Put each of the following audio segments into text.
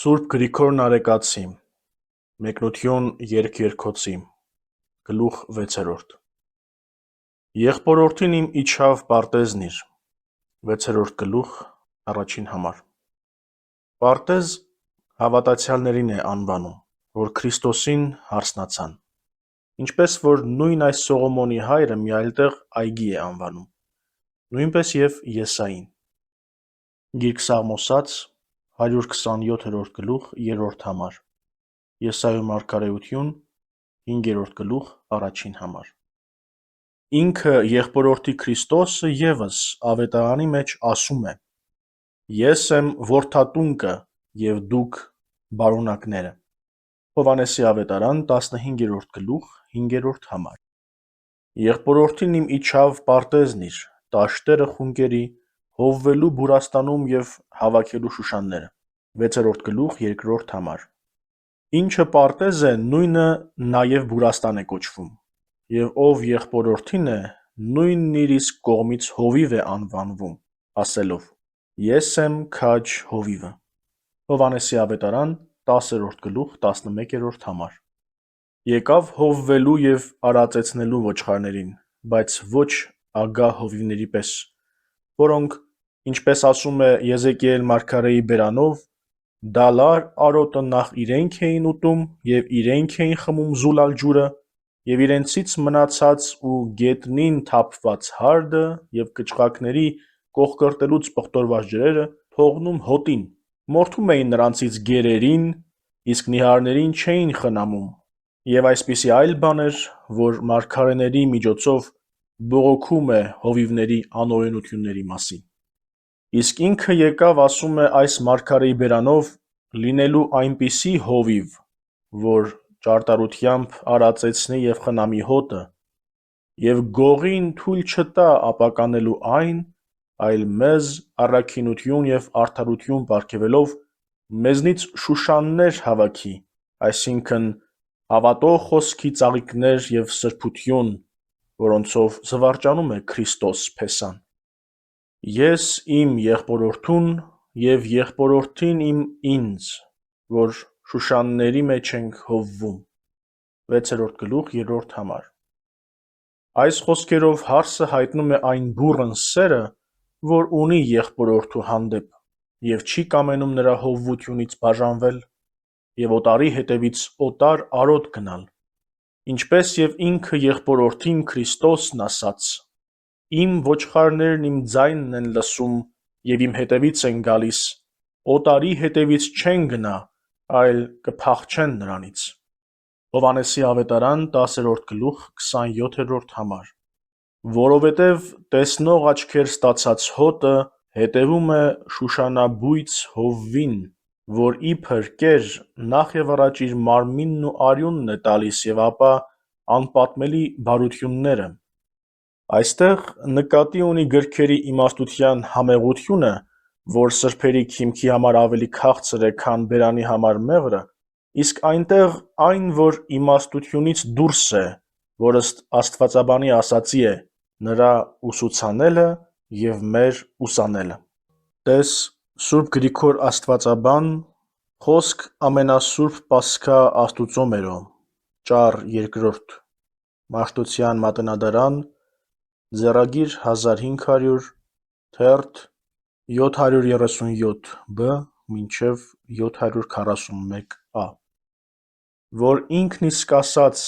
Սուրբ Գրիգոր Նարեկացի, Մեկնություն երկերկոցի, գլուխ 6. Եղբորորդին իմ իջավ պարտեզնիր, 6-րդ գլուխ, առաջին համար։ Պարտեզ հավատացյալներին է անվանում, որ Քրիստոսին հարսնացան, ինչպես որ նույն այս Սողոմոնի հայրը մի այլ տեղ այգի է անվանում, նույնպես և Եսային։ Գիրք Սաղմոսաց 127-րդ գլուխ 3-րդ համար, Եսայու մարգարեություն 5-րդ գլուխ 1 համար։ Ինքը եղբորորդի Քրիստոսը ևս ավետարանի մեջ ասում է. «Ես եմ որդատունկը և դուք բարունակները»։ Հովհաննեսի ավետարան 15-րդ գլուխ 5-րդ համար։ Եղբորորդին իմ իջավ պարտեզնիր, դաշտերը խունկերի, հովվելու Բուրաստանում և հավաքելու Շուշանները, 6-րդ գլուխ 2-րդ համար։ Ինչը պարտեզ է, նույնը նաև Բուրաստան է կոչվում, և ով եղբորորդին է, նույնն իր իսկ կողմից հովիվ է անվանվում, ասելով. «Ես եմ քաջ հովիվը»։ Հովհաննեսի ավետարան 10-րդ գլուխ 11-րդ համար։ Եկավ հովվելու և արածեցնելու ոչխարներին, բայց ոչ ագահ հովիվների պես, որոնք, ինչպես ասում է Եզեկիել մարգարեի բերանով, դալար արոտը նախ իրենք էին ուտում և իրենք էին խմում զուլալ ջուրը, և իրենցից մնացած ու գետնին թափված հարդը և կչղակների կոխկրտելուց պղտորված ջրերը թողնում հոտին, մորթում էին նրանցից գերերին, իսկ նիհարներին չէին խնամում, և այսպիսի այլ բաներ, որ մարգարեների միջոցով բողոքում է հովիվների անօրենությունների մասին։ Իսկ ինքը եկավ ասում է այս մարգարեի բերանով, լինելու այնպիսի հովիվ, որ ճարտարությամբ արածեցնի և խնամի հոտը, և գողին թույլ չտա ապականելու այն, այլ մեզ առաքինություն և արդարություն պարգևելով մեզնից շուշաններ հավաքի, այսինքն հավատող խոսքի ծաղիկներ և սրբություն, որոնցով զվարճանում է Քրիստոս փեսան։ Ես իմ եղբորորդուն և եղբորորդին իմ ինձ, որ շուշանների մեջ ենք հովվում, 6-րդ գլուխ 3-րդ համար։ Այս խոսքերով հարսը հայտնում է այն բուռն սերը, որ ունի եղբորորդու հանդեպ, և չի կամենում նրա հովվությունից բաժանվել և օտարի հետևից օտար արոտ գնալ, ինչպես և ինքը եղբորորդին Քրիստոսն ասաց. «Իմ ոչխարներն իմ ձայնն են լսում և իմ հետևից են գալիս, օտարի հետևից չեն գնա, այլ կփախչեն նրանից»։ Հովհաննեսի ավետարան 10-րդ գլուխ 27-րդ համար։ Որովհետև տեսնող աչքեր ստացած հոտը հետևում է շուշանաբույծ հովվին, որ իբր կեր նախ և առաջ իր մարմինն ու արյունն է տալիս և ապա անպատմելի բարությունները։ Այստեղ նկատի ունի գրքերի իմաստության համեղությունը, որ սրբերի քիմքի համար ավելի քաղցր է, քան բերանի համար մեղրը, իսկ այնտեղ այն, որ իմաստությունից դուրս է, որ ըստ աստվածաբանի ասածի է. «Նրա ուսուցանելը և մեր ուսանելը»։ Տես Սուրբ Գրիգոր Աստվածաբան, խոսք ամենասուրբ Պասքա Աստուծո մերո, Ճառ 2, Մաշտոցյան մատենադարան, ձեռագիր 1500, թերթ 737b մինչև 741a, որ ինքն իսկ ասաց,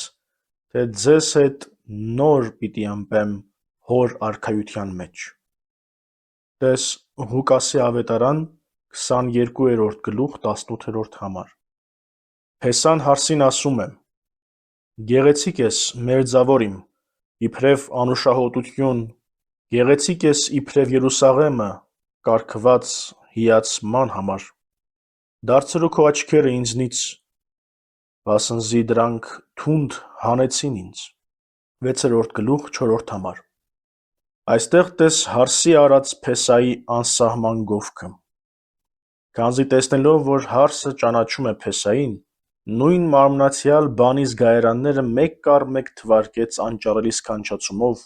թե ձեզ հետ նոր պիտի ըմպեմ հոր արքայության մեջ։ Տես Ղուկասի ավետարան 22-րդ գլուխ 18-րդ համար։ Փեսան հարսին ասում է. «Գեղեցիկ ես, մերձավոր իմ, իբրև անուշահոտություն, գեղեցիկ ես իբրև Երուսաղեմը, կարգված հիացման համար։ Դարձրու քո աչքերը ինձնից, վասնզի դրանք թունդ հանեցին ինձ»։ 6-րդ գլուխ 4-րդ համար։ Այստեղ տես հարսի արած Փեսայի անսահման գովքը։ Քանզի տեսնելով, որ հարսը ճանաչում է Փեսային, նույն մարմնացյալ բանի զգայարանները մեկ կառ մեկ թվարկեց անճառելի սքանչացումով,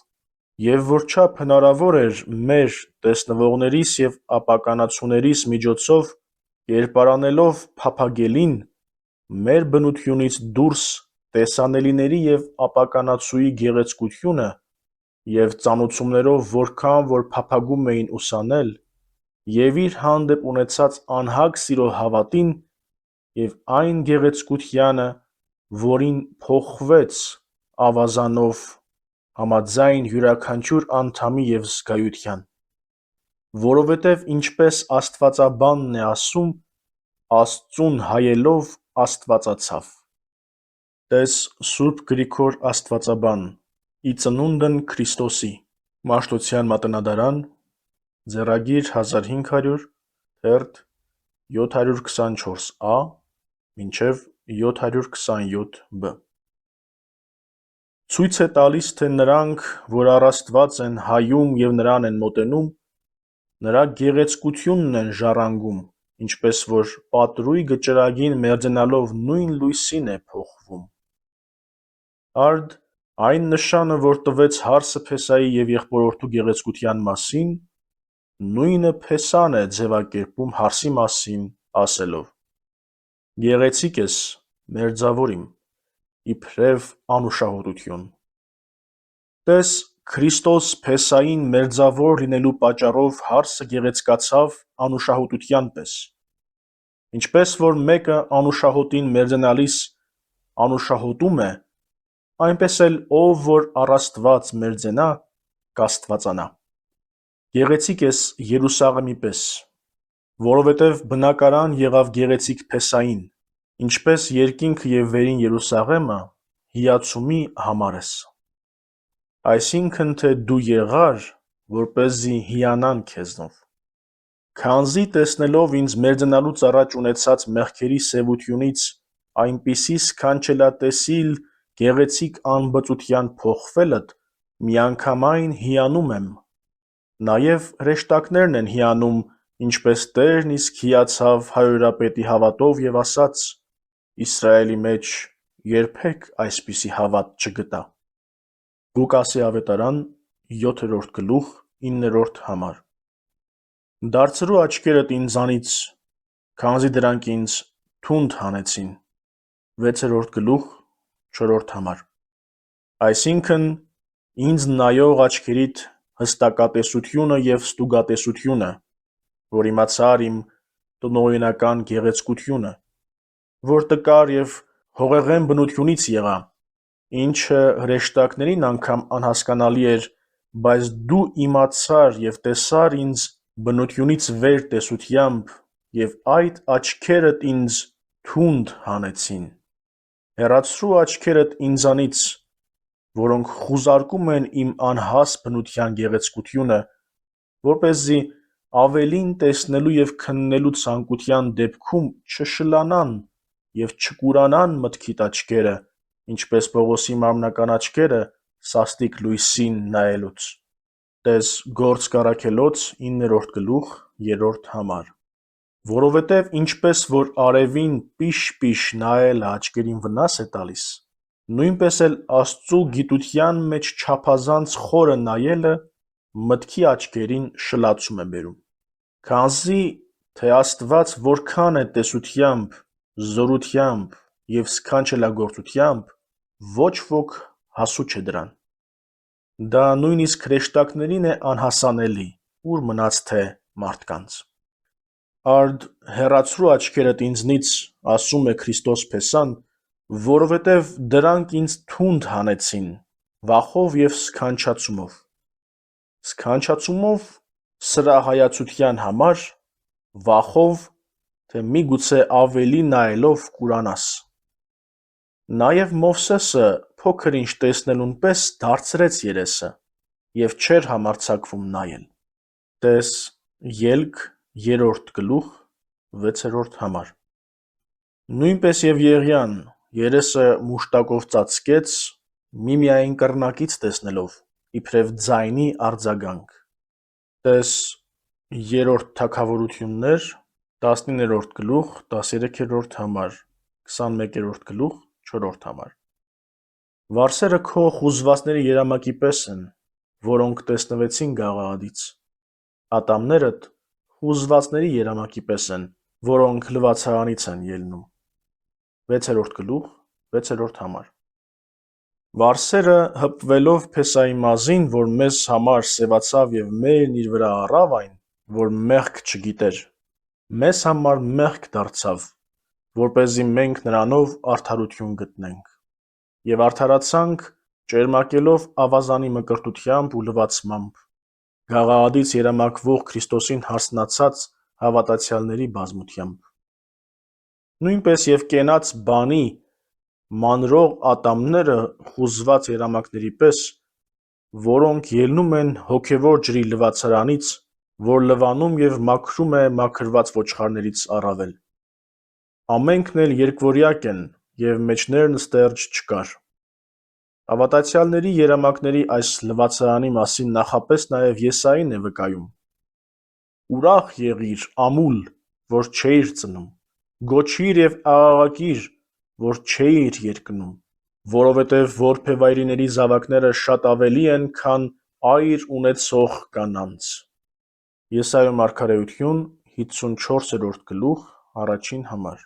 և որչափ հնարավոր էր մեր, տեսնվողներիս և ապականացուներիս միջոցով կերպարանելով փափագելին, մեր բնությունից դուրս տեսանելիների և ապականացուի գեղեցկությունը և ծանոցումներով որքան որ փափագում էին ուսանել, և իր հանդեպ ունեցած անհագ սիրո հավատին և այն գեղեցկությանը, որին փոխվեց ավազանով համաձայն յուրաքանչյուր անդամի և զգայության, որովհետև ինչպես աստվածաբանն է ասում, Աստծուն հայելով աստվածացավ։ Տես Սուրբ Գրիգոր Աստվածաբան, ի ծնունդն Քրիստոսի, Մաշտոցյան մատենադարան, ձեռագիր 1500, թերթ 724a մինչև 727b։ Ցույց է տալիս, թե նրանք, որ առ Աստված են հայում և նրան են մոտենում, նրա գեղեցկությունն են ժառանգում, ինչպես որ պատրույգը ճրագին մերձենալով նույն լույսին է փոխվում։ Արդ այն նշանը, որ տվեց հարսը Փեսայի և եղբորորդու գեղեցկության մասին, նույնը Փեսան է ձևակերպում հարսի մասին, ասելով. «Գեղեցիկ ես, մերձավոր իմ, իբրև անուշահոտություն»։ Տես, Քրիստոս Փեսային մերձավոր լինելու պատճառով հարսը գեղեցկացավ անուշահոտության պես։ Ինչպես որ մեկը անուշահոտին մերձենալիս անուշահոտում է, այնպես էլ ով որ առ Աստված մերձենա, կաստվածանա։ Գեղեցիկ ես Երուսաղեմի պես, որովհետև բնակարան եղավ գեղեցիկ Փեսային, ինչպես երկինքը և վերին Երուսաղեմը հիացումի համար ես։ Այսինքն թե դու եղար, որպեսզի հիանան քեզնով։ Քանզի տեսնելով ինձ մերձենալուց առաջ ունեցած մեղքերի սևությունից այնպիսի սքանչելատեսիլ գեղեցիկ անբծության փոխվելդ, միանգամայն հիանում եմ։ Նաև հրեշտակներն են հիանում, ինչպես Տերն իսկ հիացավ հարյուրապետի հավատով և ասաց. «Իսրայելի մեջ երբեք այսպիսի հավատ չգտա»։ Ղուկասի ավետարան 7-րդ գլուխ 9-րդ համար։ Դարձրու աչքերդ ինձանից, քանզի դրանք ինձ թունդ հանեցին։ 6-րդ գլուխ 4-րդ համար։ Այսինքն ինձ նայող աչքերիդ հստակատեսությունը և ստուգատեսությունը, որ իմացար իմ տնօրինական գեղեցկությունը, որ տկար և հողեղեն բնությունից եղա, ինչը հրեշտակներին անգամ անհասկանալի էր, բայց դու իմացար և տեսար ինձ բնությունից վեր տեսությամբ և այդ աչքերդ ինձ թունդ հանեցին։ Հեռացրու աչքերդ ինձանից, որոնք խուզարկում են իմ անհաս բնության գեղեցկությունը, որպեսզի ավելին տեսնելու և քննելու ցանկության դեպքում չշլանան և չկուրանան մտքիդ աչքերը, ինչպես Պողոսի մարմնական աչքերը սաստիկ լույսին նայելուց։ Տես Գործք առաքելոց 9-րդ գլուխ 3-րդ համար։ Որովհետև ինչպես որ արևին պիշ-պիշ նայելը աչքերին վնաս է տալիս, նույնպես էլ Աստծու գիտության մեջ չափազանց խորը նայելը մտքի աչքերին շլացում է բերում։ Քանզի թե Աստված որքան է տեսությամբ, զորությամբ և սքանչելագործությամբ, ոչ ոք հասու չէ դրան։ Դա նույնիսկ հրեշտակներին է անհասանելի, ուր մնաց թե մարդկանց։ Արդ հեռացրու աչքերդ ինձնից, ասում է Քրիստոս Փեսան, որովհետև դրանք ինձ թունդ հանեցին վախով և սքանչացումով։ Սքանչացումով սրահայացության համար, վախով, թե միգուցե ավելի նայելով կուրանաս։ Նաև Մովսեսը փոքր ինչ տեսնելուն պես դարձրեց երեսը և չէր համարձակվում նայել։ Տես Ելք 3-րդ գլուխ 6-րդ համար։ Նույնպես և Եղիան երեսը մուշտակով ծածկեց, միմիայն կռնակից տեսնելով, իբրև ձայնի արձագանք։ Տես 3 Թագավորություններ 19-րդ գլուխ 13-րդ համար, 21-րդ գլուխ 4-րդ համար։ Վարսերը քո խուզվածների երամակի պես են, որոնք տեսնվեցին Գաղաղադից։ Ատամներդ խուզվածների երամակի պես են, որոնք լվացարանից են ելնում։ 6-րդ գլուխ, 6-րդ համար։ Վարսերը հպվելով Փեսայի մազին, որ մեզ համար սևացավ և մերն իր վրա առավ այն, որ մեղք չգիտեր, մեզ համար մեղք դարձավ, որպեսզի մենք նրանով արդարություն գտնենք։ Եվ արդարացանք ճերմակելով ավազանի մկրտությամբ ու լվացմամբ, գաղաղադից երամակվող Քրիստոսին հարսնացած հավատացյալների բազմությամբ։ Նույնպես և կենաց բանի մանրող ատամները խուզված երամակների պես, որոնք ելնում են հոգևոր ջրի լվացարանից, որ լվանում և մաքրում է մաքրված ոչխարներից առավել։ Ամենքն էլ երկվորյակ են, և մեջներն ստերջ չկար։ Հավատացյալների երամակների այս լվացարանի մասին նախապես նաև Եսային է վկայում. «Ուրախ եղիր, ամուլ, որ չէիր ծնում, գոչիր և աղաղակիր, որ չէիր երգնում, որովհետև որբևայրիների զավակները շատ ավելի են, քան այր ունեցող կանանց»։ Եսայի մարգարեություն 54-րդ գլուխ, 1 համար։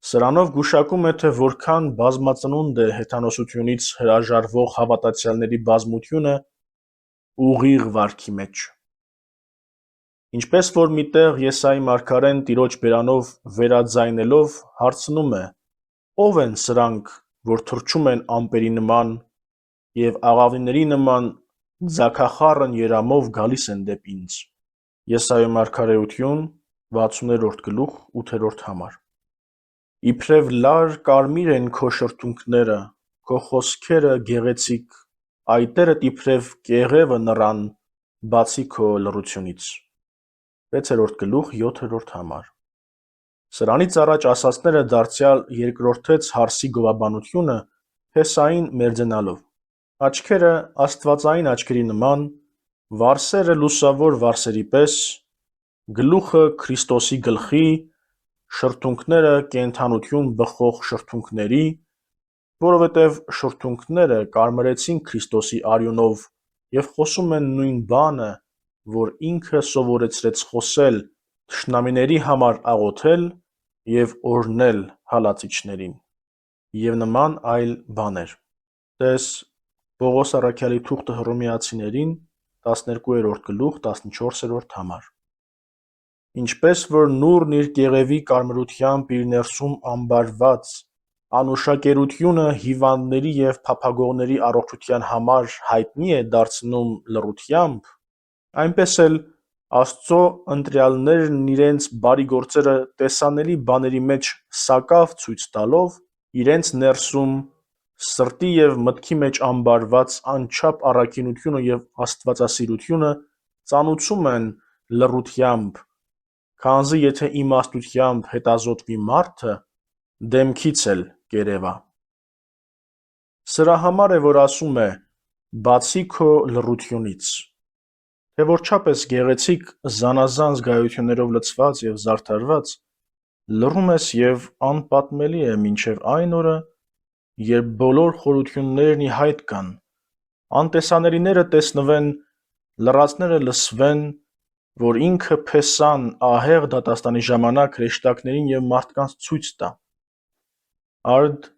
Սրանով գուշակում է, թե որքան բազմածնունդ է հեթանոսությունից հրաժարվող հավատացյալների բազմությունը ուղիղ վարքի մեջ։ Ինչպես որ մի տեղ Եսայի մարգարեն Տիրոջ բերանով վերաձայնելով հարցնում է. «Ո՞վ են սրանք, որ թռչում են ամպերի նման և աղավնիների նման ձագախառն երամով գալիս են դեպի ինձ»։ Եսայի մարգարեություն 60-րդ գլուխ, 8-րդ համար։ Իբրև լար կարմիր են քո շրթունքները, քո խոսքերը գեղեցիկ, այտերդ իբրև կեղևը նռան, բացի քո լռությունից։ 6-րդ գլուխ, 7-րդ համար։ Սրանից առաջ ասածները դարձյալ երկրորդեց հարսի գովաբանությունը Փեսային մերձենալով. «Աչքերը աստվածային աչքերի նման, վարսերը լուսավոր վարսերի պես, գլուխը Քրիստոսի գլխի, շրթունքները կենդանություն բխող շրթունքների, որովհետև շրթունքները կարմրեցին Քրիստոսի արյունով և խոսում են նույն բանը, որ ինքը սովորեցրեց խոսել, թշնամիների համար աղոթել և օրհնել հալածիչներին» և նման այլ բաներ (տե՛ս Պողոս առաքյալի թուղթը Հռոմեացիներին 12-րդ գլուխ 14-րդ համար)։ Ինչպես որ նուռն իր կեղևի կարմրությամբ իր ներսում ամբարված անուշակերությունը հիվանդների և փափագողների առողջության համար հայտնի է դարձնում լռությամբ, այնպես էլ Աստծո ընտրյալներն իրենց բարի գործերը տեսանելի բաների մեջ սակավ ցույց տալով, իրենց ներսում սրտի և մտքի մեջ ամբարված անչափ առաքինությունը և աստվածասիրությունը ծանուցում են լռությամբ, քանզի եթե իմաստությամբ հետազոտվի մարդը, դեմքից էլ կերևա։ Սրա համար է, որ ասում է. «Բացի քո լռությունից», թե որչափ ես գեղեցիկ զանազան զգայություններով լցված և զարդարված, լռում ես և անպատմելի է մինչև այն օրը, երբ բոլոր խորություններն ի հայտ գան, անտեսանելիները տեսնվեն, լռածները լսվեն, որ ինքը Փեսան ահեղ դատաստանի ժամանակ հրեշտակներին և մարդկանց ցույց տա։ Արդ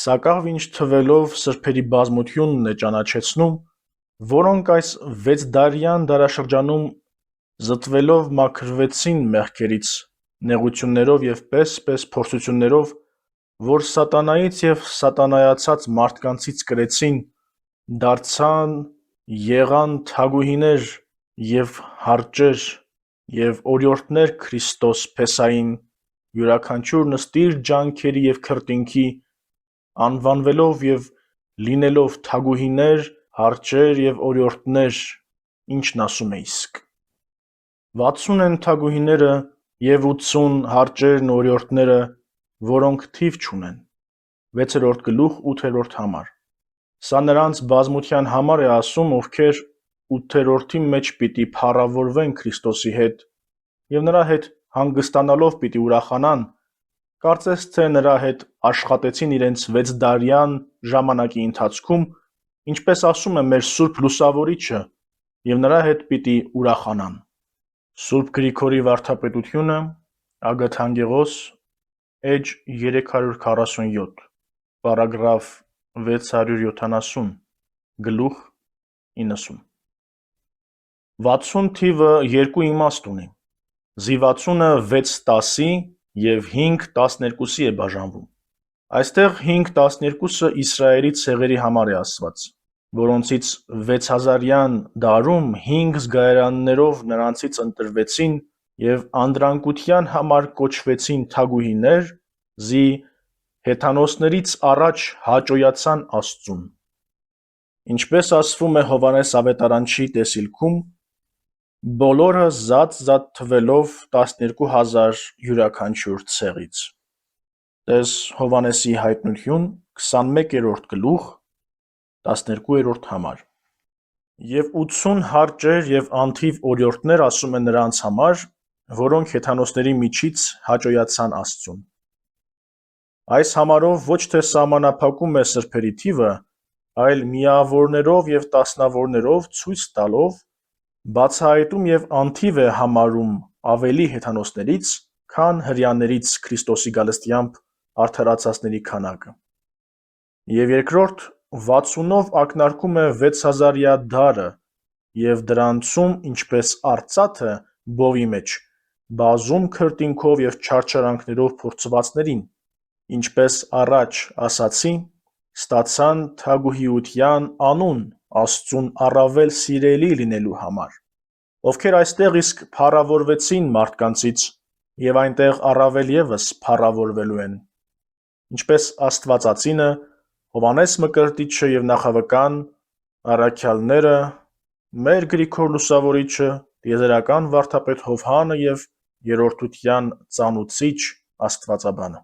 սակավ ինչ թվելով սրբերի բազմությունն է ճանաչեցնում, որոնք այս վեցդարյան դարաշրջանում զտվելով մաքրվեցին մեղքերից, նեղություններով և պես-պես փորձություններով, որ սատանայից և սատանայացած մարդկանցից կրեցին, դարձան, եղան թագուհիներ և հարճեր և օրիորդներ Քրիստոս Փեսային, յուրաքանչյուր նստիր ջանքերի և քրտինքի, անվանվելով և լինելով թագուհիներ, հարճեր և օրիորդներ, ինչն ասում է իսկ. 60 են թագուհիները և 80 հարճերն ու օրիորդները, որոնք թիվ չունեն։ 6-րդ գլուխ, 8-րդ համար։ Սա նրանց բազմության համար է ասում, ովքեր ութերորդի մեջ պիտի փառավորվեն Քրիստոսի հետ և նրա հետ հանգստանալով պիտի ուրախանան, կարծես թե նրա հետ աշխատեցին իրենց վեցդարյան ժամանակի ընթացքում, ինչպես ասում է մեր Սուրբ Լուսավորիչը, և նրա հետ պիտի ուրախանան։ Սուրբ Գրիգորի վարդապետությունը Ագաթանգեղոս, էջ 347, պարագրաֆ 670, գլուխ 90։ 60 թիվը երկու իմաստ ունի։ Զիվացունը 6 10-ի և 5 12-ի է բաժանվում։ Այստեղ 5 12-ը Իսրայելի ցեղերի համար է ասված, որոնցից 6000-յան դարում 5 զգայարաններով նրանցից ընտրվեցին և անդրանկության համար կոչվեցին թագուհիներ, զի հեթանոսներից առաջ հաճոյացան Աստծուն։ Ինչպես ասվում է Հովհաննես ավետարանչի տեսիլքում, բոլորը զատ թվելով 12,000 յուրաքանչյուր ցեղից։ Տես Հովհաննեսի հայտնություն 21-րդ գլուխ 12-րդ համար։ Եվ 80 հարճեր և անթիվ օրիորդներ ասում է նրանց համար, որոնք հեթանոսների միջից հաճոյացան Աստծուն։ Այս համարով ոչ թե սահմանափակում է սրբերի թիվը, այլ միավորներով և տասնավորներով ցույց տալով բացահայտում և անթիվ է համարում ավելի հեթանոսներից, քան հրեաներից Քրիստոսի գալստյամբ արդարացածների քանակը։ Եվ երկրորդ 60-ով ակնարկում է 6000-յա դարը և դրանցում, ինչպես արծաթը բովի մեջ, բազում քրտինքով և չարչարանքներով փորձվածներին, ինչպես առաջ ասացի, ստացան թագուհիության անուն Աստծուն առավել սիրելի լինելու համար, ովքեր այստեղ իսկ փառավորվեցին մարդկանցից և այնտեղ առավել ևս փառավորվելու են, ինչպես աստվածածինը, Հովհաննես Մկրտիչը և նախավկան, առաքյալները, մեր Գրիգոր Լուսավորիչը, տիեզերական վարդապետ Հովհանը և երրորդության ծանուցիչ Աստվածաբանը։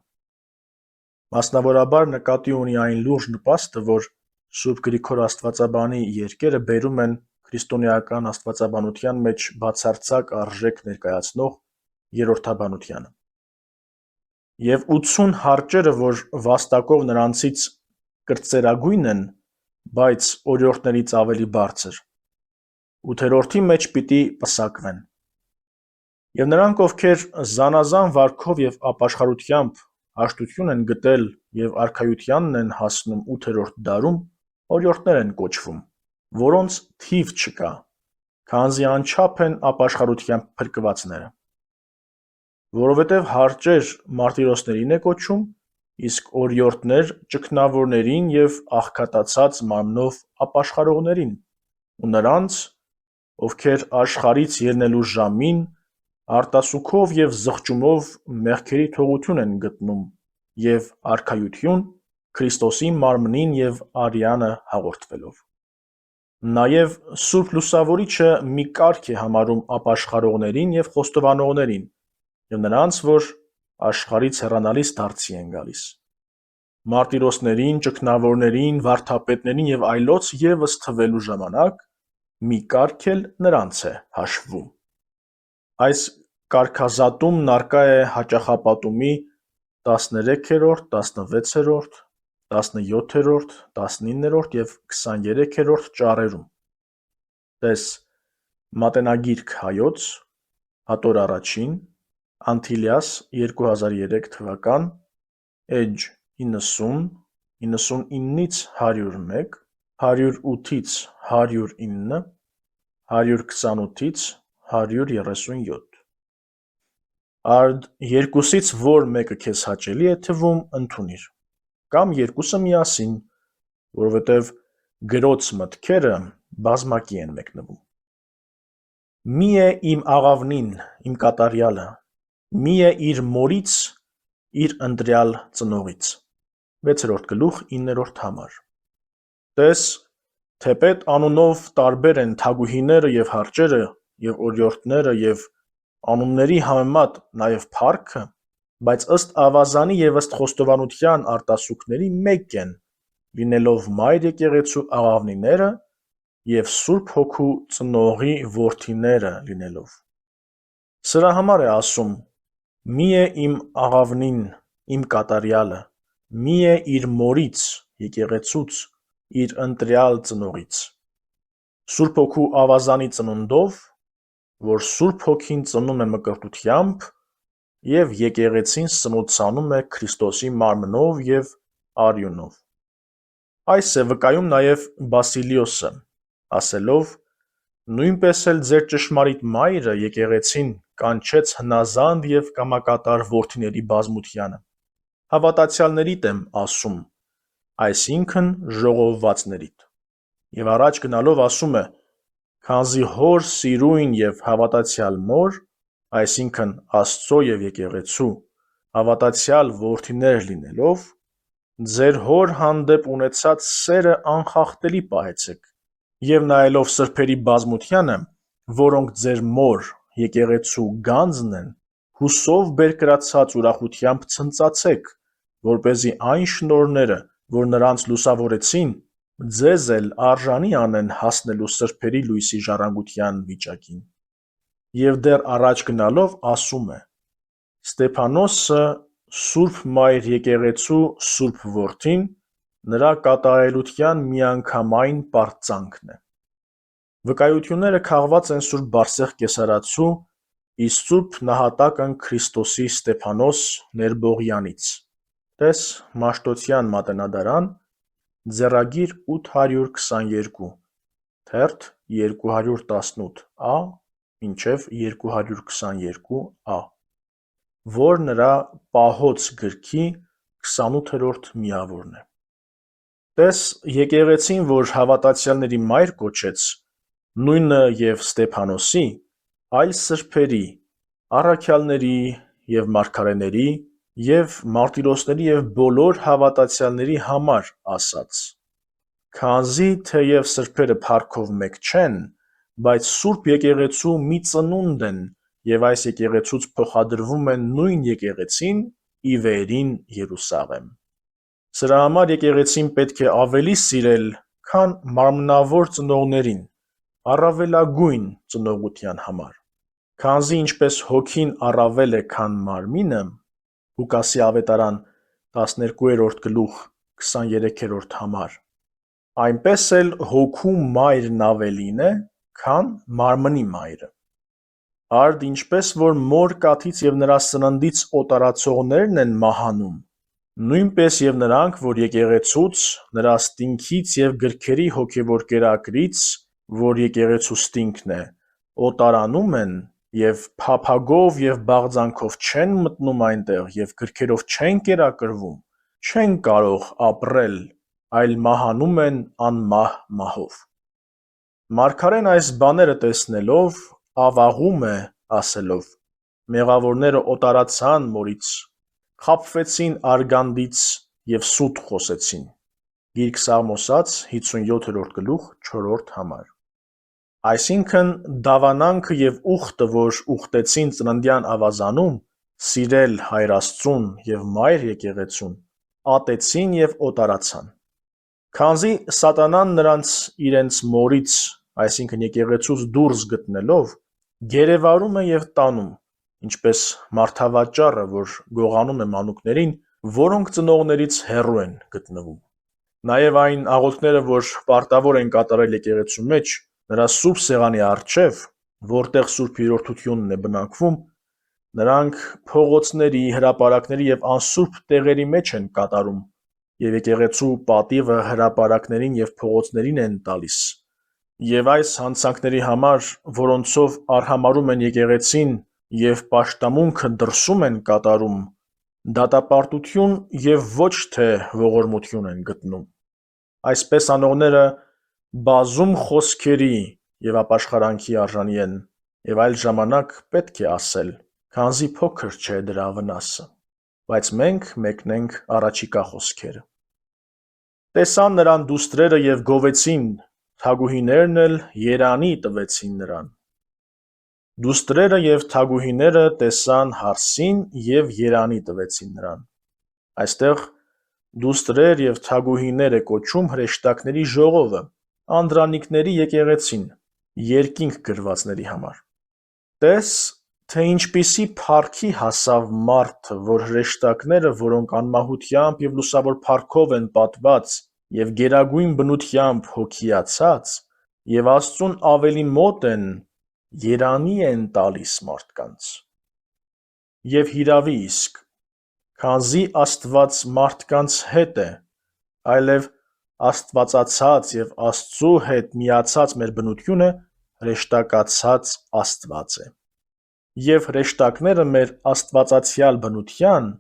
Մասնավորաբար նկատի ունի այն լուրջ նպաստը, որ Սուրբ Գրիգոր Աստվածաբանի երկերը բերում են քրիստոնեական աստվածաբանության մեջ բացարձակ արժեք ներկայացնող երրորդաբանությանը։ Եվ 80 հարճերը, որ վաստակով նրանցից կրտսերագույն են, բայց օրիորդներից ավելի բարձր, 8-րդի մեջ պիտի պսակվեն։ Եվ նրանք, ովքեր զանազան վարքով և ապաշխարությամբ հաշտություն են գտել և արքայությանն են հասնում 8-րդ դարում, օրիորդներ են կոչվում, որոնց թիվ չկա, քանզի անչափ են ապաշխարությամբ փրկվածները։ Որովհետև հարճեր մարտիրոսներին է կոչում, իսկ օրիորդներ ճգնավորներին և աղքատացած մարմնով ապաշխարողներին, ու նրանց, ովքեր աշխարհից ելնելու ժամին արտասուքով և զղջումով մեղքերի թողություն են գտնում և արքայություն Քրիստոսի մարմնին և արյանը հաղորդվելով։ Նաև Սուրբ Լուսավորիչը մի կարգ է համարում ապաշխարողներին և խոստովանողներին և նրանց, որ աշխարհից հեռանալիս դարձի են գալիս։ Մարտիրոսներին, ճգնավորներին, վարդապետներին և այլոց ևս թվելու ժամանակ մի կարգ էլ նրանց է հաշվվում։ Այս կարգազատումն առկա է հաճախապատումի 13-րդ, 16-րդ, 17-րդ, 19-րդ և 23-րդ ճառերում (տես Մատենագիրք Հայոց, Հատոր առաջին, Անտիլիաս 2003 թվական, էջ 90, 99-ից 101, 108-ից 109, 128-ից 137): Արդ երկուսից որ մեկը քեզ հաճելի է թվում, ընդունիր, կամ երկուսը միասին, որովհետև գրոց մտքերը բազմակի են մեկնվում։ Մի է իմ աղավնին, իմ կատարյալը, մի է իր մորից, իր ընտրյալ ծնողից։ 6-րդ գլուխ 9-րդ համար։ Տես, թեպետ անունով տարբեր են թագուհիները և հարճերը և օրիորդները և անունների համեմատ նաև փառքը, բայց ըստ ավազանի և ըստ խոստովանության արտասուքների մեկ են, լինելով մայր եկեղեցու աղավնիները և Սուրբ Հոգու ծնողի որդիները լինելով։ Սրա համար է ասում. մի է իմ աղավնին, իմ կատարյալը, մի է իր մորից, եկեղեցուց, իր ընտրյալ ծնողից։ Սուրբ Հոգու ավազանի ծնունդով, որ Սուրբ Հոգին ծնում է մկրտությամբ, և եկեղեցին սնուցանում է Քրիստոսի մարմնով և արյունով։ Այս է վկայում նաև Բասիլիոսը, ասելով. «Նույնպես էլ ձեր ճշմարիտ մայրը եկեղեցին կանչեց հնազանդ և կամակատար որդիների բազմությանը։ Հավատացյալներիդ եմ ասում, այսինքն ժողովվածներիդ»։ Եվ առաջ գնալով ասում է. «Քանզի հոր սիրույն և հավատացյալ մոր, այսինքն Աստծո և եկեղեցու, հավատացյալ որդիներ լինելով, ձեր հոր հանդեպ ունեցած սերը անխախտելի պահեցեք, և նայելով սրբերի բազմությանը, որոնք ձեր մոր եկեղեցու գանձն են, հուսով բերկրացած ուրախությամբ ցնծացեք, որպեսզի այն շնորհները, որ նրանց լուսավորեցին, ձեզ էլ արժանի անեն հասնելու սրբերի լույսի ժառանգության վիճակին»։ Եվ դեռ առաջ գնալով ասում է. «Ստեփանոսը, Սուրբ Մայր եկեղեցու Սուրբ Որդին, նրա կատարելության միանգամայն պարծանքն է»։ Վկայությունները քաղված են Սուրբ Բարսեղ կեսարացու, իսկ Սուրբ նահատակն Քրիստոսի Ստեփանոս Ներբողյանից (տես Մաշտոցյան մատենադարան, ձեռագիր 822, թերթ 218a մինչև 222a), որ նրա Պահոց գրքի 28-րդ միավորն է։ Տես եկեղեցին, որ հավատացյալների մայր կոչեց, նույնը և Ստեփանոսի, այլ սրբերի, առաքյալների և մարգարեների և մարտիրոսների և բոլոր հավատացյալների համար ասաց. «Քանզի թեև սրբերը փառքով մեկ չեն, բայց Սուրբ եկեղեցու մի ծնունդ են և այս եկեղեցուց փոխադրվում են նույն եկեղեցին ի վերին Երուսաղեմ։ Սրա համար եկեղեցին պետք է ավելի սիրել, քան մարմնավոր ծնողներին, առավելագույն ծնողության համար։ Քանզի ինչպես հոգին առավել է, քան մարմինը (Ղուկասի ավետարան 12:23) այնպես էլ հոգու մայրն ավելին է, քան մարմնի մայրը։ Արդ ինչպես որ մոր կաթից և նրա սննդից օտարացողներն են մահանում, նույնպես և նրանք, որ եկեղեցուց, նրա ստինքից և գրքերի հոգևոր կերակրից, որ եկեղեցու ստինքն է, օտարանում են և փափագով և բաղձանքով չեն մտնում այնտեղ և գրքերով չեն կերակրվում, չեն կարող ապրել, այլ մահանում են անմահ մահով։ Մարգարեն այս բաները տեսնելով ավաղում է, ասելով. «Մեղավորները օտարացան մորից, խաբվեցին արգանդից և սուտ խոսեցին»։ Գիրք Սաղմոսաց 57-րդ համար։ Այսինքն դավանանքը և ուխտը, որ ուխտեցին ծննդյան ավազանում, սիրել Հայր Աստծուն և Մայր եկեղեցուն, ատեցին և օտարացան։ Քանզի սատանան նրանց իրենց մորից, այսինքն եկեղեցուց դուրս գտնելով, գերեվարում է և տանում, ինչպես մարդավաճառը, որ գողանում է մանուկներին, որոնք ծնողներից հեռու են գտնվում։ Նաև այն աղոթքները, որ պարտավոր են կատարել եկեղեցու մեջ, նրա սուրբ սեղանի առջև, որտեղ սուրբ երրորդությունն է բնակվում, նրանք փողոցների, հրապարակների և անսուրբ տեղերի մեջ են կատարում և եկեղեցու պատիվը հրապարակներին և փողոցներին են տալիս, և այս հանցանքների համար, որոնցով արհամարհում են եկեղեցին և պաշտամունքը դրսում են կատարում, դատապարտություն և ոչ թե ողորմություն են գտնում։ Այսպես անողները բազում խոսքերի և ապաշխարանքի արժանի են, և այլ ժամանակ պետք է ասել, քանզի փոքր չէ դրա վնասը։ Բայց մենք մեկնենք առաջիկա խոսքերը. «Տեսան նրան դուստրերը և գովեցին, թագուհիներն էլ երանի տվեցին նրան»։ Դուստրերը և թագուհիները տեսան հարսին և երանի տվեցին նրան։ Այստեղ դուստրեր և թագուհիներ է կոչում հրեշտակների ժողովը, անդրանիկների եկեղեցին, երկինք գրվածների համար։ Տես, թե ինչպիսի փառքի հասավ մարդը, որ հրեշտակները, որոնք անմահությամբ և լուսավոր փառքով են պատված և գերագույն բնությամբ հոգիացած և Աստծուն ավելի մոտ են, երանի են տալիս մարդկանց։ և հիրավի իսկ, քանզի Աստված մարդկանց հետ է, այլև աստվածացած և Աստծու հետ միացած մեր բնությունը հրեշտակացած Աստված է։ Եվ հրեշտակները մեր աստվածացյալ բնության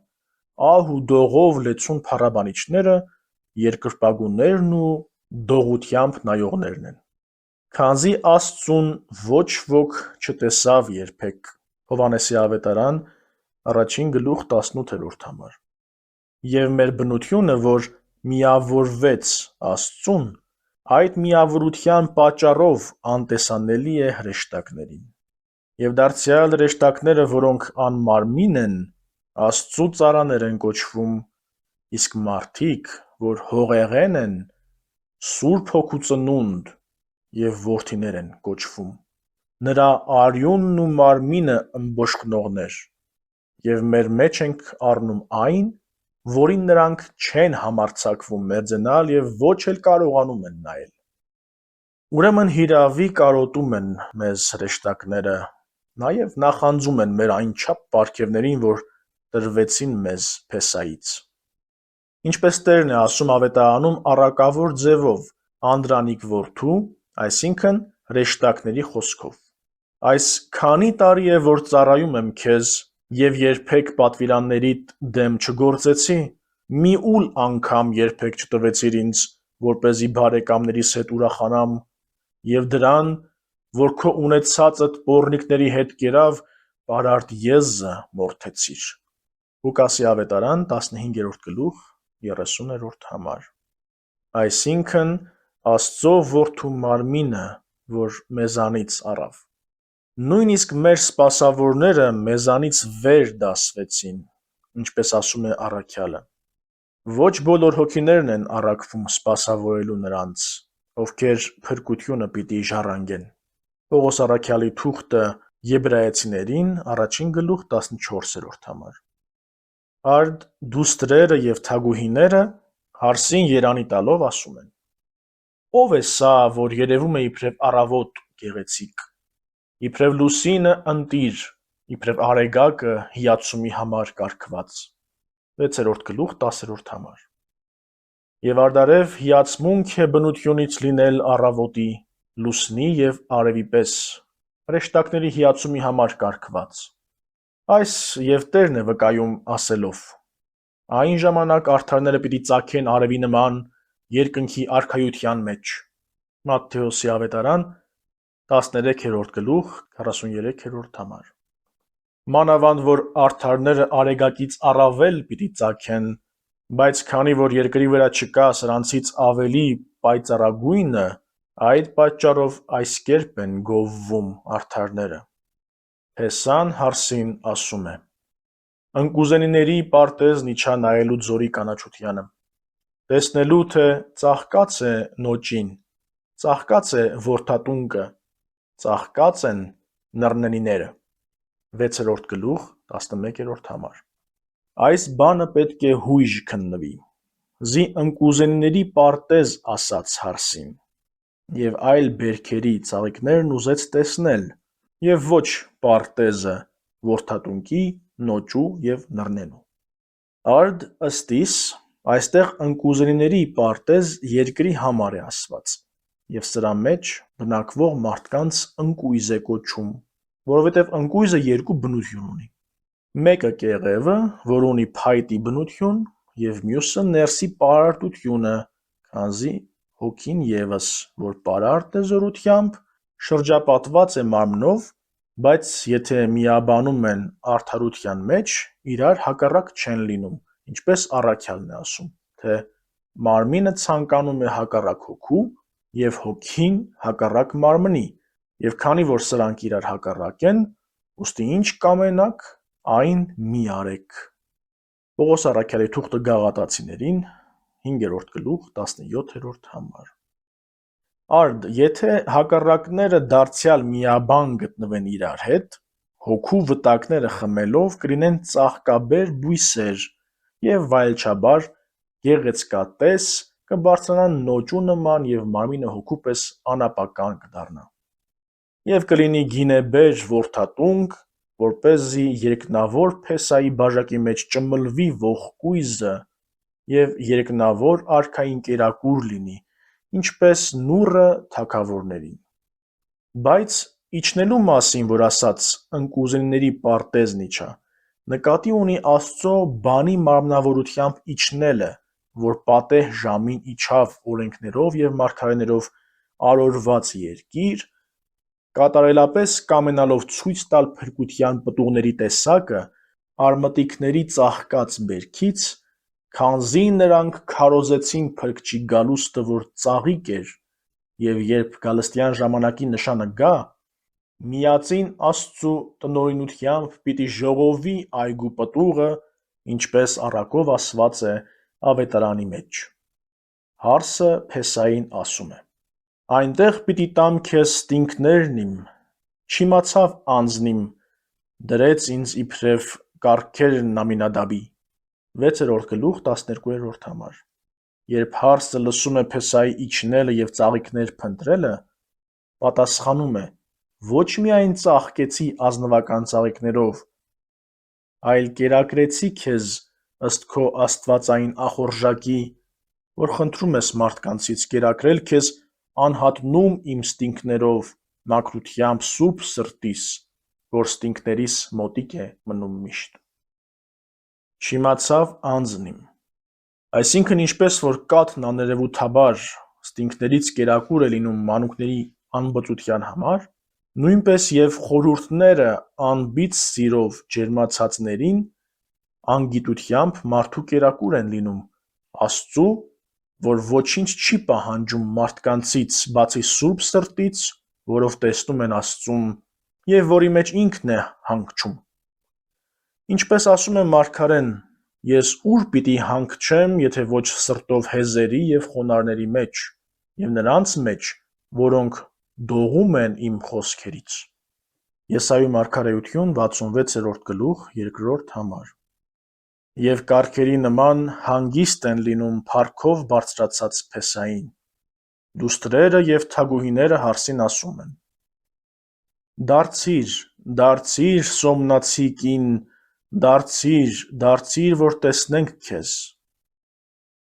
ահ ու դողով լեցուն փառաբանիչները, երկրպագուներն ու դողությամբ նայողներն են։ Քանզի Աստծուն ոչ ոք չտեսավ երբեք։ Հովհաննեսի ավետարան 1:18 Եվ մեր բնությունը, որ միավորվեց Աստծուն, այդ միավորության պատճառով անտեսանելի է հրեշտակներին։ Եվ դարձյալ հրեշտակները, որոնք անմարմին են, Աստծու ծառաներ են կոչվում, իսկ մարդիկ, որ հողեղեն են, Սուրբ Հոգու ծնունդ և որդիներ են կոչվում։ Նրա արյունն ու մարմինը ըմբոշխնողներ, և մեր մեջ ենք առնում այն, որին նրանք չեն համարձակվում մերձենալ և ոչ էլ կարողանում են նայել։ Ուրեմն հիրավի կարոտում են մեզ հրեշտակները, նաև նախանձում են մեր այնչափ պարգևներին, որ տրվեցին մեզ Փեսայից։ Ինչպես Տերն է ասում ավետարանում առակավոր ձևով, անդրանիկ որդու, այսինքն հրեշտակների խոսքով. Այս քանի տարի է, որ ծառայում եմ քեզ, և երբեք պատվիրաններիդ դեմ չգործեցի, մի ուլ անգամ երբեք չտվեցիր ինձ, որպեսզի բարեկամներիս հետ ուրախանամ, և դրան, որ քո ունեցածդ պոռնիկների հետ կերավ, պարարտ եզը մորթեցիր։ Ղուկասի ավետարան 15:30 Այսինքն Աստծո որդու մարմինը, որ մեզանից առավ։ Նույնիսկ մեր սպասավորները մեզանից վեր դասվեցին, ինչպես ասում է առաքյալը. ոչ բոլոր հոգիներն են առաքվում սպասավորելու նրանց, ովքեր փրկությունը պիտի ժառանգեն։ Պողոս առաքյալի թուղթը Եբրայեցիներին 1:14 Արդ դուստրերը և թագուհիները հարսին երանի տալով ասում են. Ո՞վ է սա, որ երևում է իբրև առավոտ գեղեցիկ, իբրև լուսինը ընտիր, իբրև արեգակը հիացումի համար կարգված։ 6:10 Եվ արդարև հիացմունք է բնությունից լինել առավոտի, լուսնի և արևի պես, հրեշտակների հիացումի համար կարգված։ Այս և Տերն է վկայում ասելով. այն ժամանակ արդարները պիտի ծագեն արևի նման երկնքի արքայության մեջ։ Մատթեոսի ավետարան 13:43 Մանավանդ որ արդարները արեգակից առավել պիտի ծագեն, բայց քանի որ երկրի վրա չկա սրանցից ավելի պայծառագույնը, այդ պատճառով այս կերպ են գովվում արդարները։ Փեսան հարսին ասում է. ընկուզենիների պարտեզն իջա նայելու ձորի կանաչությանը, տեսնելու, թե ծաղկած է նոճին, ծաղկած է որդատունկը, ծաղկած են նռնենիները։ 6:11 Այս բանը պետք է հույժ քննվի, զի ընկուզենիների պարտեզ ասաց հարսին, և այլ բերքերի ծաղիկներն ուզեց տեսնել, և ոչ պարտեզը որդատունկի, նոճու և նռնենու։ Արդ ըստիս, այստեղ ընկուզենիների պարտեզ երկրի համար է ասված, և սրա մեջ բնակվող մարդկանց ընկույզ է կոչում, որովհետև ընկույզը երկու բնություն ունի. մեկը կեղևը, որ ունի փայտի բնություն, և մյուսը ներսի պարարտությունը, քանզի հոգին ևս, որ պարարտ է զորությամբ, շրջապատված է մարմնով, բայց եթե միաբանում են արդարության մեջ, իրար հակառակ չեն լինում, ինչպես առաքյալն է ասում, թե մարմինը ցանկանում է հակառակ հոգու, և հոգին հակառակ մարմնի, և քանի որ սրանք իրար հակառակ են, ուստի ինչ կամենաք, այն մի արեք։ Պողոս առաքյալի թուղթը Գաղատացիներին 5:17 Արդ, եթե հակառակները դարձյալ միաբան գտնվեն իրար հետ, հոգու վտակները խմելով կլինեն ծաղկաբեր բույսեր և վայելչաբար գեղեցկատես կբարձրանան նոճու նման և մարմինը հոգու պես անապական կդառնա։ Եվ կլինի գինեբեր որդատունկ որպեսզի երկնավոր Փեսայի բաժակի մեջ ճմլվի ողկույզը և երկնավոր արքային կերակուր լինի, ինչպես նուռը թագավորներին։ Բայց իջնելու մասին, որ ասաց ընկուզենիների պարտեզն իջա, նկատի ունի Աստծո բանի մարմնավորությամբ իջնելը, որ պատեհ ժամին իջավ օրենքներով և մարգարեներով արորված երկիր, կատարելապես կամենալով ցույց տալ փրկության պտուղների տեսակը արմատիկների ծաղկած բերքից, քանզի նրանք քարոզեցին Փրկչի գալուստը, որ ծաղիկ էր, և երբ գալստյան ժամանակի նշանը գա, միածին Աստծու տնօրինությամբ պիտի ժողովվի այգու պտուղը, ինչպես առակով ասված է ավետարանի մեջ։ Հարսը Փեսային ասում է. «Այնտեղ պիտի տամ քեզ ստինգներն իմ, չիմացավ անձն իմ, դրեց ինձ իբրև կառքերն Ամինադաբի»։ 6-րդ գլուխ 12-րդ համար։ Երբ հարսը լսում է Փեսայի իջնելը և ծաղիկներ փնտրելը, պատասխանում է. «Ոչ միայն ծաղկեցի ազնվական ծաղիկներով, այլ կերակրեցի քեզ ըստ քո աստվածային ախորժակի, որ խնդրում ես մարդկանցից, կերակրել քեզ անհատնում իմ ստինգներով, մաքրությամբ սուրբ սրտիս, որ ստինգներիս մոտիկ է մնում միշտ»։ Չիմացավ անձն իմ։ Այսինքն, ինչպես որ կաթն աներևութաբար ստինգներից կերակուր է լինում մանուկների անբծության համար, նույնպես և խորհուրդները անբիծ սիրով ջերմացածներին անգիտությամբ մարդու կերակուր են լինում Աստծու, որ ոչինչ չի պահանջում մարդկանցից, բացի սուրբ սրտից, որով տեսնում են Աստծուն և որի մեջ ինքն է հանգչում։ Ինչպես ասում է մարգարեն. «Ես ուր պիտի հանգչեմ, եթե ոչ սրտով հեզերի և խոնարհների մեջ, և նրանց մեջ, որոնք դողում են իմ խոսքերից»։ Եսայի մարգարեություն 66-րդ գլուխ 2-րդ համար։ Եվ կառքերի նման հանգիստ են լինում փառքով բարձրացած Փեսային։ Դուստրերը և թագուհիները հարսին ասում են. «Դարձի՛ր, դարձի՛ր, Սոմնացի կին, դարձի՛ր, դարձի՛ր, որ տեսնենք քեզ»։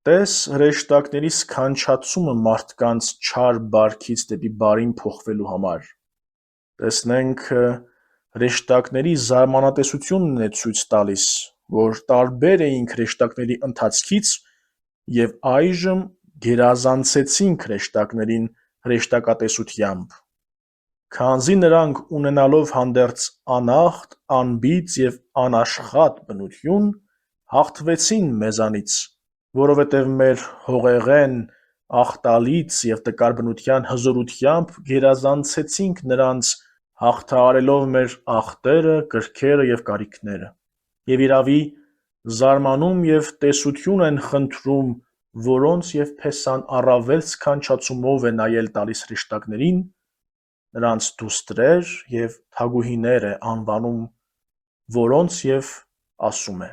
Տես հրեշտակների սքանչացումը մարդկանց չար բարքից դեպի բարին փոխվելու համար։ Տեսնենք, հրեշտակների զարմանատեսությունն է ցույց տալիս, որ տարբեր էինք հրեշտակների ընթացքից և այժմ գերազանցեցինք հրեշտակներին հրեշտակատեսությամբ, քանզի նրանք ունենալով հանդերձ անախտ, անբիծ և անաշխատ բնություն, հաղթվեցին մեզանից, որովհետև մեր հողեղեն, ախտալից և տկար բնության հզորությամբ գերազանցեցինք նրանց, հաղթահարելով մեր ախտերը, կրքերը և կարիքները։ Եվ իրավի, զարմանում և տեսություն են խնդրում, որոնց և Փեսան առավել սքանչացումով է նայել տալիս հրեշտակներին, նրանց դուստրեր և թագուհիներ է անվանում, որոնց և ասում է.